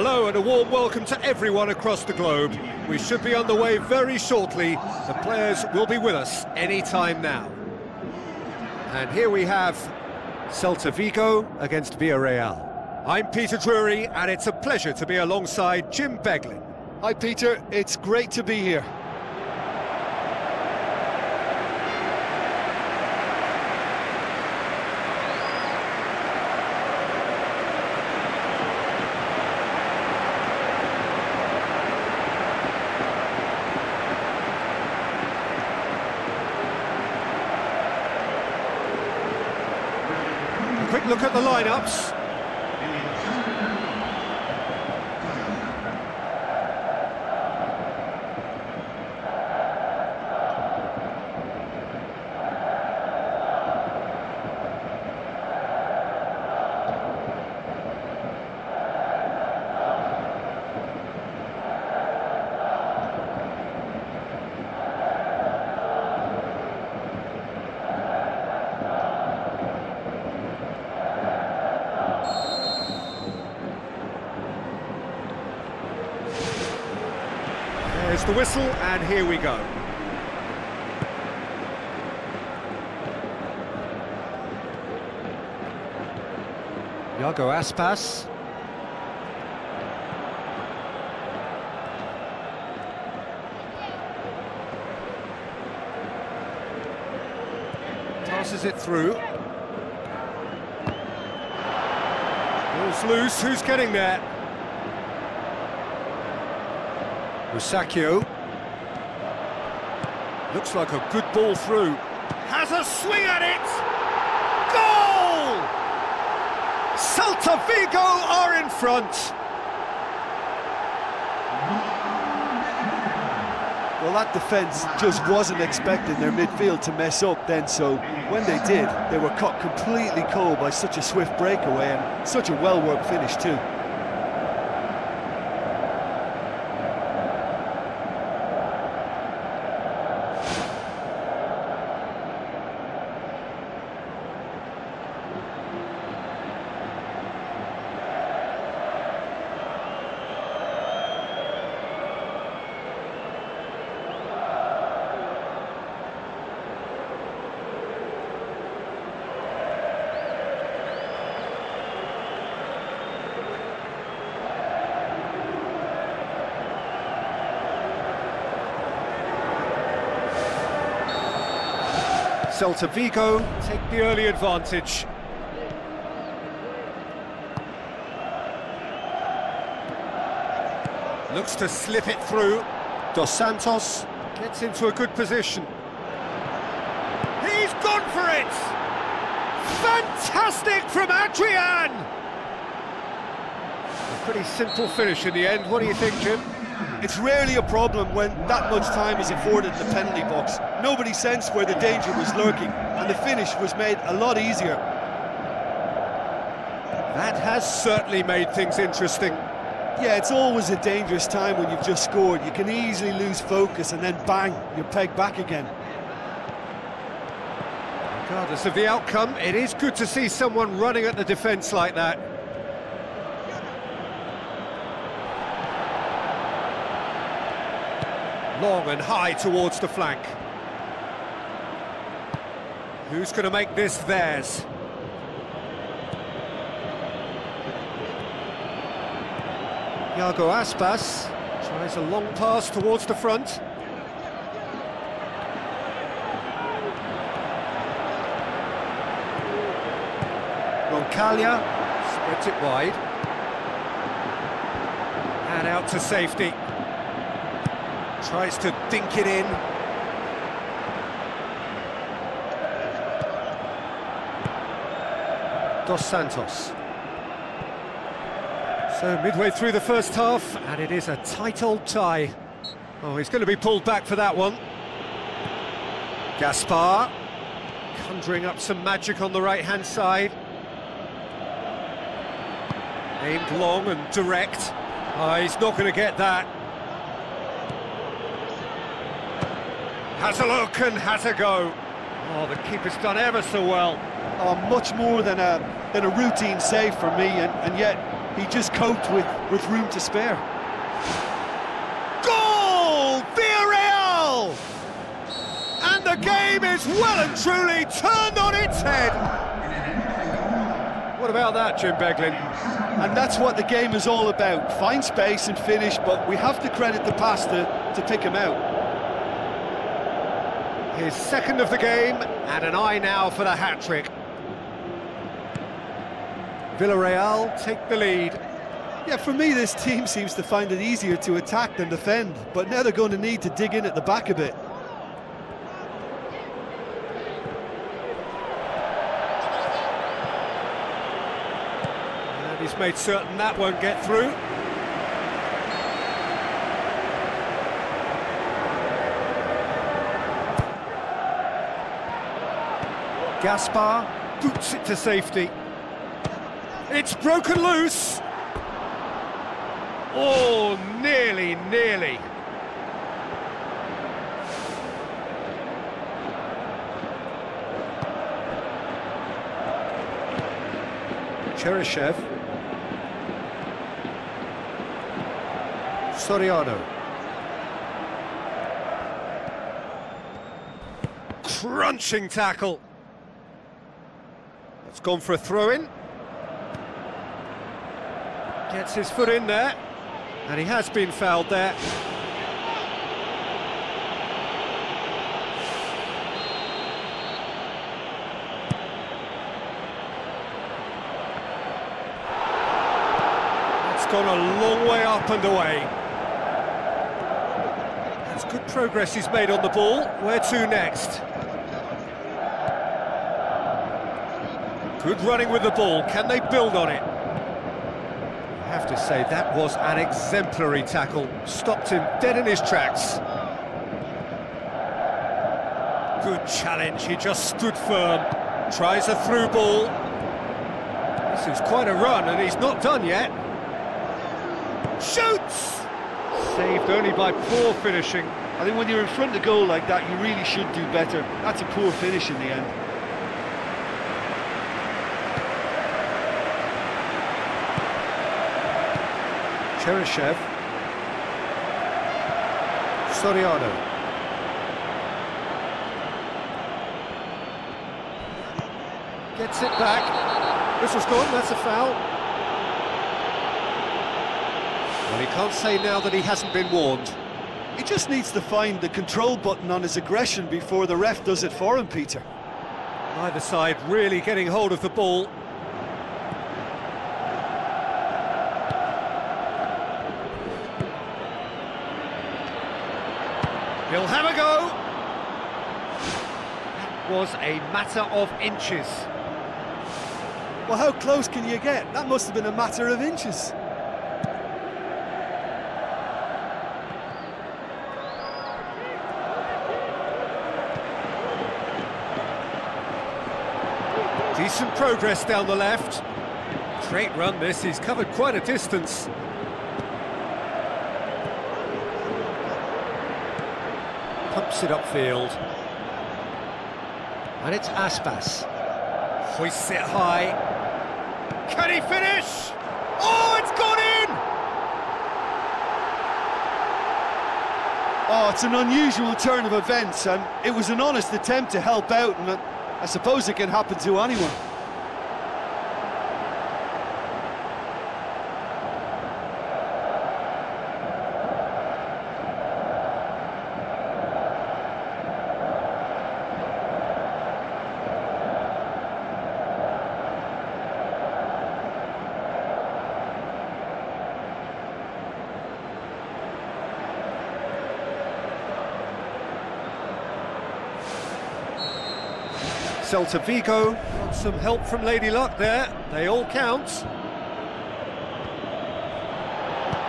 Hello and a warm welcome to everyone across the globe. We should be on the way very shortly. The players will be with us any time now. And here we have Celta Vigo against Villarreal. I'm Peter Drury and it's a pleasure to be alongside Jim Beglin. Hi Peter, it's great to be here. Quick look at the lineups. There's the whistle, and here we go. Iago Aspas. Passes it through. Ball's loose, who's getting there? Musacchio. Looks like a good ball through. Has a swing at it! Goal! Celta Vigo are in front. Well, that defence just wasn't expecting their midfield to mess up then, so when they did, they were caught completely cold by such a swift breakaway and such a well-worked finish too. Celta Vigo take the early advantage. Looks to slip it through. Dos Santos gets into a good position. He's gone for it! Fantastic from Adrian! A pretty simple finish in the end. What do you think, Jim? It's rarely a problem when that much time is afforded in the penalty box. Nobody sensed where the danger was lurking, and the finish was made a lot easier. That has certainly made things interesting. Yeah, it's always a dangerous time when you've just scored. You can easily lose focus and then bang, you're pegged back again. Regardless of the outcome, it is good to see someone running at the defence like that. Long and high towards the flank. Who's going to make this theirs? Iago Aspas tries a long pass towards the front. Roncaglia spreads it wide. And out to safety. Tries to dink it in. Dos Santos. So midway through the first half, and it is a tight old tie. Oh, he's going to be pulled back for that one. Gaspar, conjuring up some magic on the right-hand side. Aimed long and direct. Oh, he's not going to get that. Has a look and has a go. Oh, the keeper's done ever so well. Oh, much more than a routine save for me, and yet He just coped with room to spare. Goal! Vigiarreal! And the game is well and truly turned on its head. What about that, Jim Beglin? And that's what the game is all about. Find space and finish, but we have to credit the pass to pick him out. His second of the game, and an eye now for the hat-trick. Villarreal take the lead. Yeah, for me, this team seems to find it easier to attack than defend, but now they're going to need to dig in at the back a bit. And he's made certain that won't get through. Gaspar boots it to safety. It's broken loose. Oh, nearly. Cheryshev. Soriano. Crunching tackle. It's gone for a throw-in. Gets his foot in there, and he has been fouled there. It's gone a long way up and away. That's good progress he's made on the ball. Where to next? Good running with the ball. Can they build on it? I have to say, that was an exemplary tackle. Stopped him dead in his tracks. Good challenge. He just stood firm. Tries a through ball. This is quite a run, and he's not done yet. Shoots! Saved only by poor finishing. I think when you're in front of goal like that, you really should do better. That's a poor finish in the end. Cheryshev. Soriano. Gets it back. This was gone, that's a foul. Well, he can't say now that he hasn't been warned. He just needs to find the control button on his aggression before the ref does it for him, Peter. Either side really getting hold of the ball. He'll have a go. That was a matter of inches. Well, how close can you get? That must have been a matter of inches. Decent progress down the left. Great run this, he's covered quite a distance. Pumps it upfield. And it's Aspas. Hoists it high. Can he finish? Oh, it's gone in! Oh, it's an unusual turn of events, and it was an honest attempt to help out, and I suppose it can happen to anyone. Celta Vigo, got some help from Lady Luck there, they all count.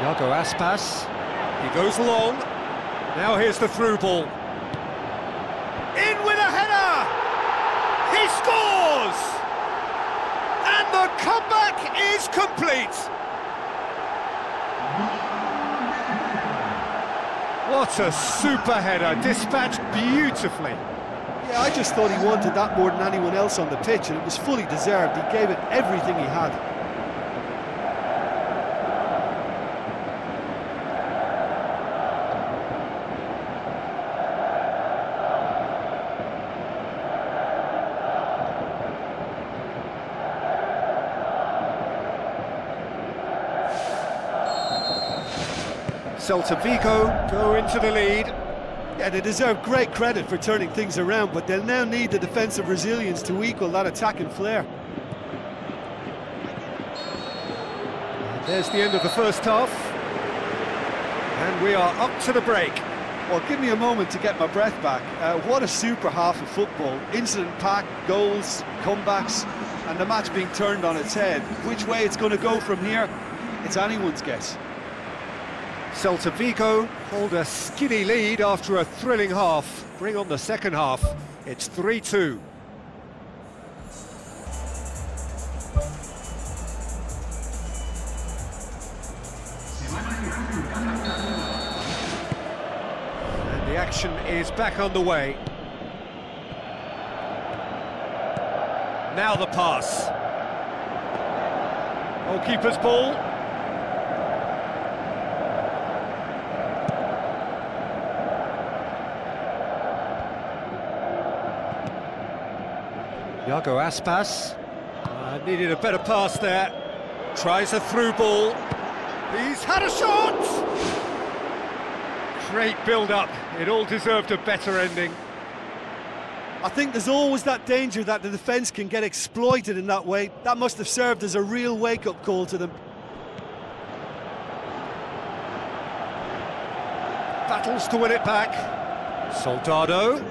Iago Aspas, he goes long, now here's the through ball. In with a header! He scores! And the comeback is complete! What a super header, dispatched beautifully. Yeah, I just thought he wanted that more than anyone else on the pitch, and it was fully deserved. He gave it everything he had. Celta Vigo go into the lead. Yeah, they deserve great credit for turning things around, but they'll now need the defensive resilience to equal that attacking flair. And there's the end of the first half. And we are up to the break. Well, give me a moment to get my breath back. What a super half of football. Incident-packed, goals, comebacks, and the match being turned on its head. Which way it's going to go from here, it's anyone's guess. Celta Vigo hold a skinny lead after a thrilling half. Bring on the second half. It's 3-2. And the action is back underway. Now the pass. Goalkeeper's ball. Iago Aspas needed a better pass there. Tries a through ball. He's had a shot! Great build-up. It all deserved a better ending. I think there's always that danger that the defence can get exploited in that way. That must have served as a real wake-up call to them. Battles to win it back. Soldado.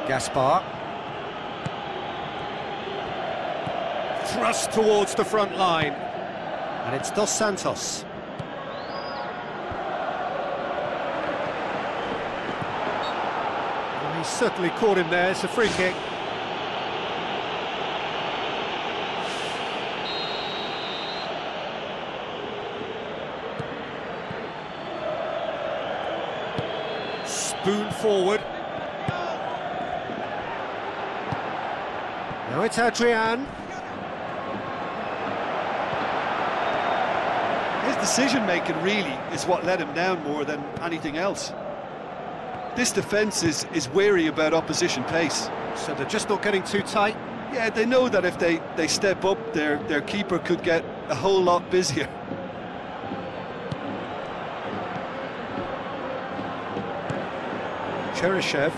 Gaspar. Thrust towards the front line. And it's Dos Santos. Well, he's certainly caught him there. It's a free kick. Spoon forward. Now it's Adrian. His decision-making really is what let him down more than anything else. This defence is wary about opposition pace. So they're just not getting too tight? Yeah, they know that if they step up, their keeper could get a whole lot busier. Cheryshev.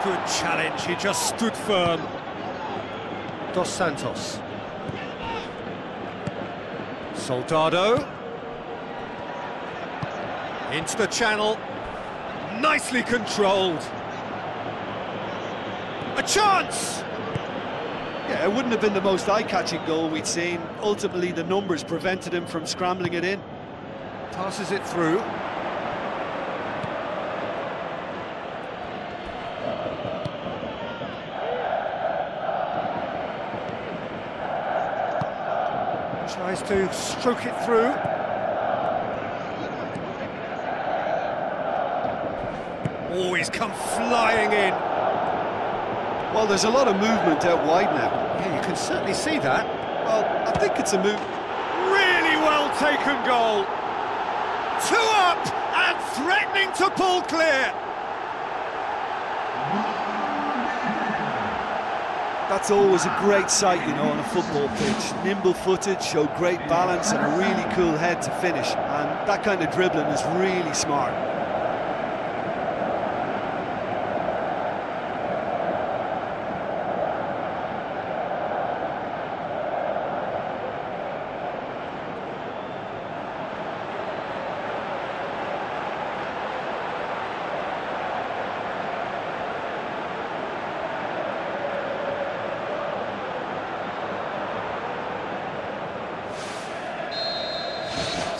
Good challenge, he just stood firm. Dos Santos. Soldado. Into the channel. Nicely controlled. A chance! Yeah, it wouldn't have been the most eye-catching goal we'd seen. Ultimately, the numbers prevented him from scrambling it in. Passes it through. Tries to stroke it through. Oh, he's come flying in. Well, there's a lot of movement out wide now. Yeah, you can certainly see that. Well, I think it's a move. Really well taken goal. 2 up and threatening to pull clear. That's always a great sight, you know, on a football pitch. Nimble-footed, showed great balance and a really cool head to finish. And that kind of dribbling is really smart.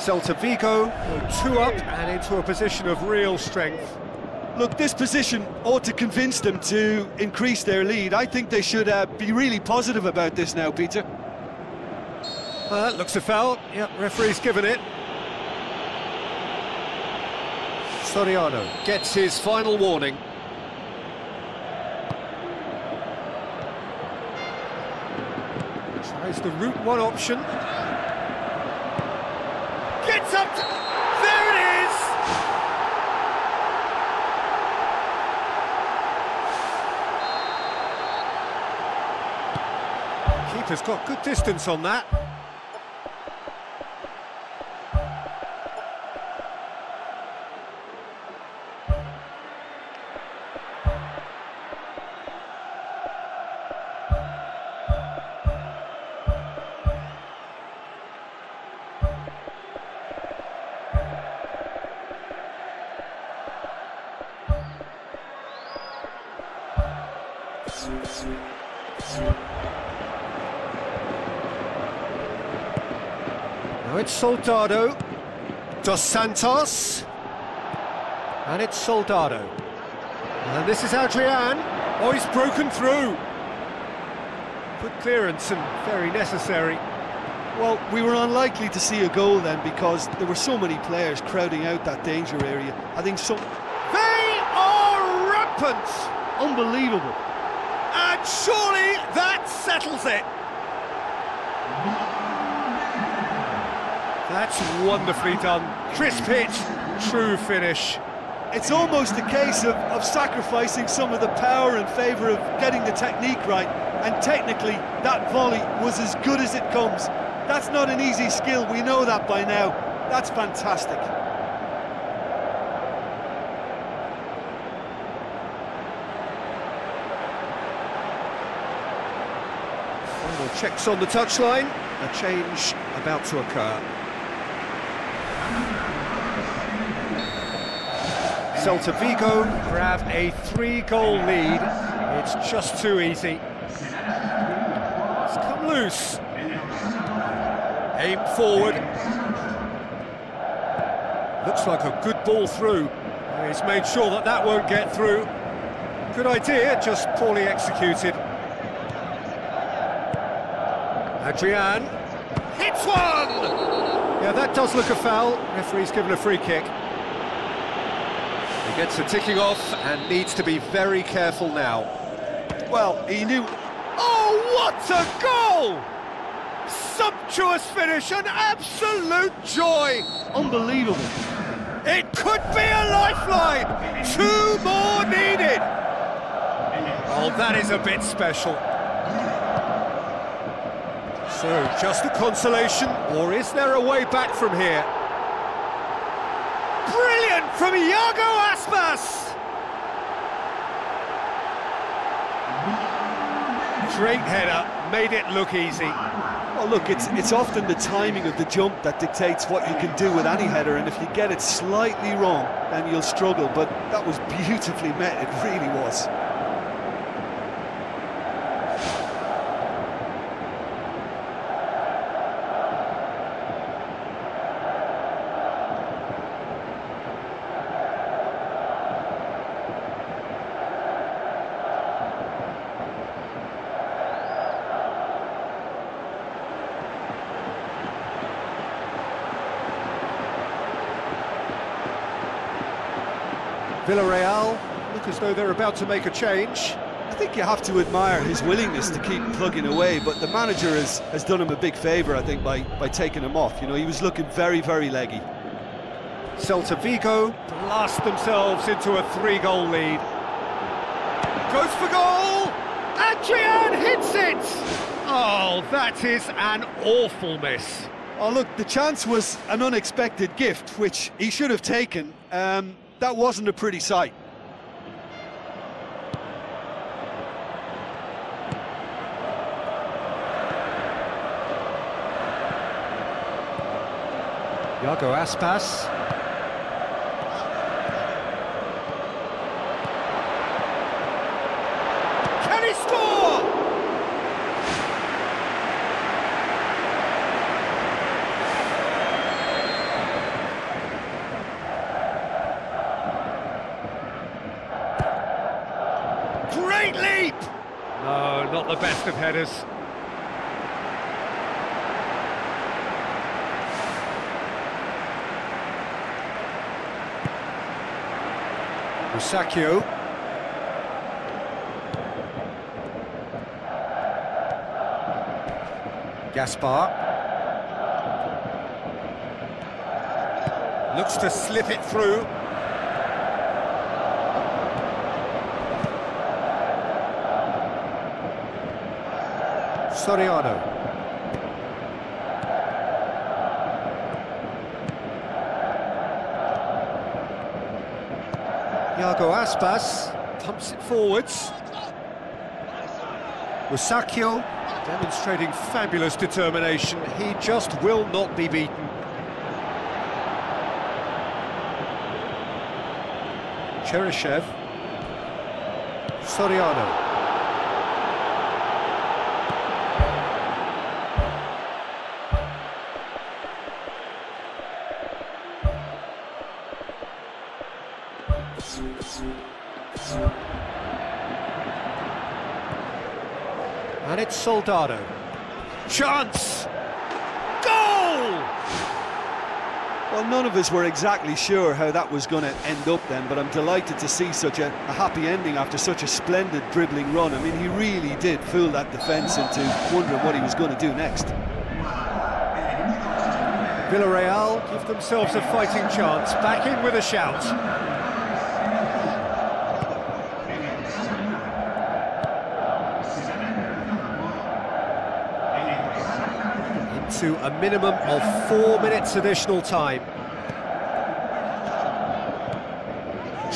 Celta Vigo go 2 up and into a position of real strength. Look, this position ought to convince them to increase their lead. I think they should be really positive about this now, Peter. That looks a foul. Yep, referee's given it. Soriano gets his final warning. Tries the route one option. Gets up to... There it is! Keeper's got good distance on that. Now it's Soldado, Dos Santos, and it's Soldado. And this is Adrian. Oh, he's broken through. Good clearance and very necessary. Well, we were unlikely to see a goal then because there were so many players crowding out that danger area. I think so. They are rampant! Unbelievable. And surely that settles it. That's wonderfully done. Crisp hit, true finish. It's almost a case of sacrificing some of the power in favour of getting the technique right, and technically that volley was as good as it comes. That's not an easy skill, we know that by now. That's fantastic. Final checks on the touchline, a change about to occur. Celta Vigo grab a 3-goal lead. It's just too easy. It's come loose. Aim forward. Looks like a good ball through. He's made sure that that won't get through. Good idea, just poorly executed. Adrian hits one! Yeah, that does look a foul. Referee's given a free kick. He gets a ticking off and needs to be very careful now. Well, he knew... Oh, what a goal! Sumptuous finish, an absolute joy! Unbelievable. It could be a lifeline! 2 more needed! Oh, that is a bit special. So, just a consolation, or is there a way back from here? Brilliant from Iago Aspas! Great header, made it look easy. Well, look, it's often the timing of the jump that dictates what you can do with any header, and if you get it slightly wrong, then you'll struggle, but that was beautifully met, it really was. Villarreal look as though they're about to make a change. I think you have to admire his willingness to keep plugging away, but the manager has done him a big favour, I think, by taking him off. You know, he was looking very, very leggy. Celta Vigo blast themselves into a 3-goal lead. Goes for goal! Adrian hits it! Oh, that is an awful miss. Oh, look, the chance was an unexpected gift, which he should have taken. That wasn't a pretty sight. Iago Aspas. Can he score? Great leap! No, not the best of headers. Musacchio. Gaspar. Looks to slip it through. Soriano. Iago Aspas pumps it forwards. Rusakio demonstrating fabulous determination. He just will not be beaten. Cheryshev. Soriano. And it's Soldado. Chance! Goal! Well, none of us were exactly sure how that was going to end up then, but I'm delighted to see such a happy ending after such a splendid dribbling run. I mean, he really did fool that defence into wondering what he was going to do next. Villarreal give themselves a fighting chance, back in with a shout. To a minimum of 4 minutes additional time.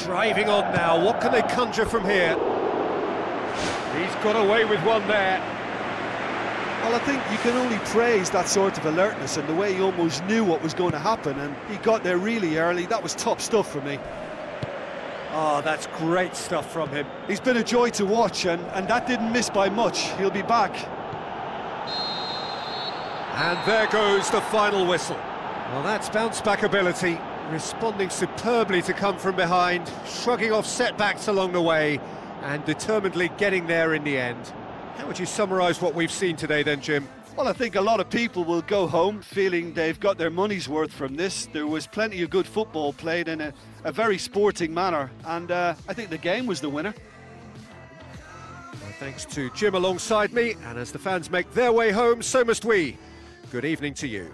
Driving on now, what can they conjure from here? He's got away with one there. Well, I think you can only praise that sort of alertness and the way he almost knew what was going to happen, and he got there really early. That was top stuff for me. Oh, that's great stuff from him. He's been a joy to watch, and that didn't miss by much. He'll be back. And there goes the final whistle. Well, that's bounce-back ability, responding superbly to come from behind, shrugging off setbacks along the way, and determinedly getting there in the end. How would you summarise what we've seen today then, Jim? Well, I think a lot of people will go home feeling they've got their money's worth from this. There was plenty of good football played in a very sporting manner, and I think the game was the winner. Well, thanks to Jim alongside me, and as the fans make their way home, so must we. Good evening to you.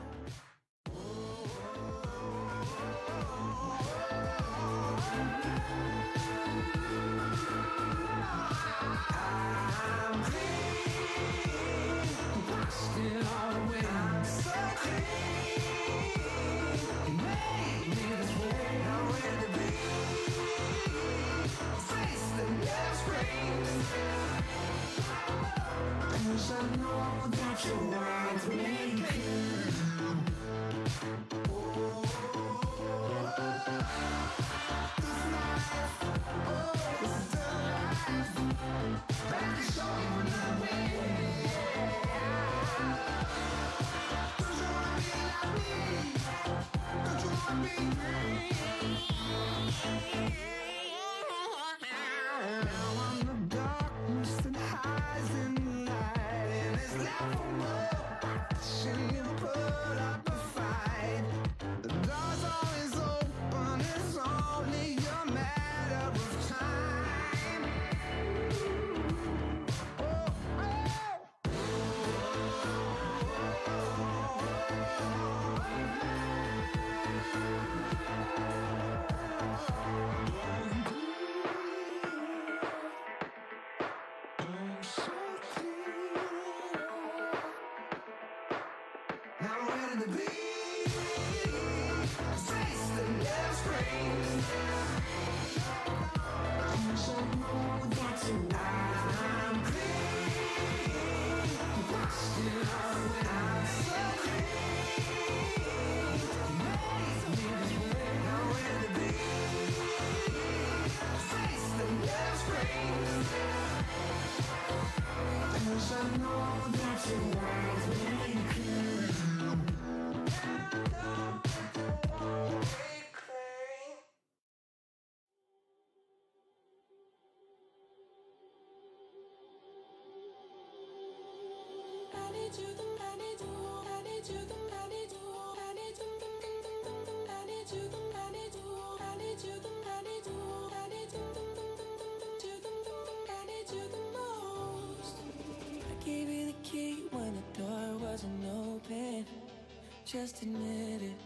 Just admit it.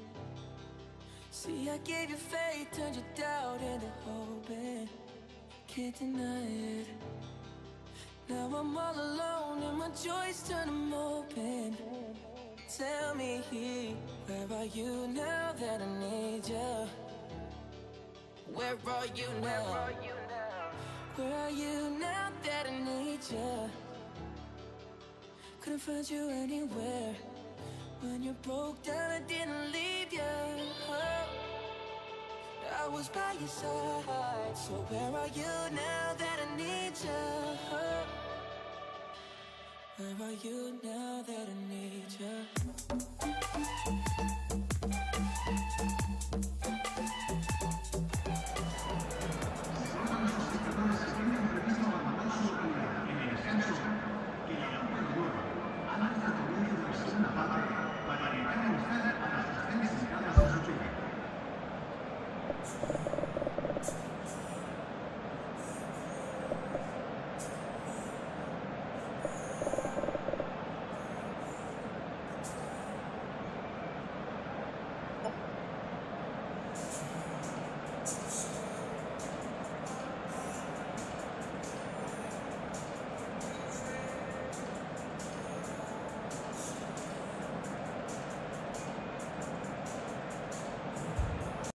See, I gave you faith, turned your doubt into hope, and can't deny it. Now I'm all alone and my joys turn them open. Tell me, where are you now that I need you? Where are you now? Where are you now that I need you? Couldn't find you anywhere. When you broke down, I didn't leave you. I was by your side. So where are you now that I need you? Where are you now that I need you?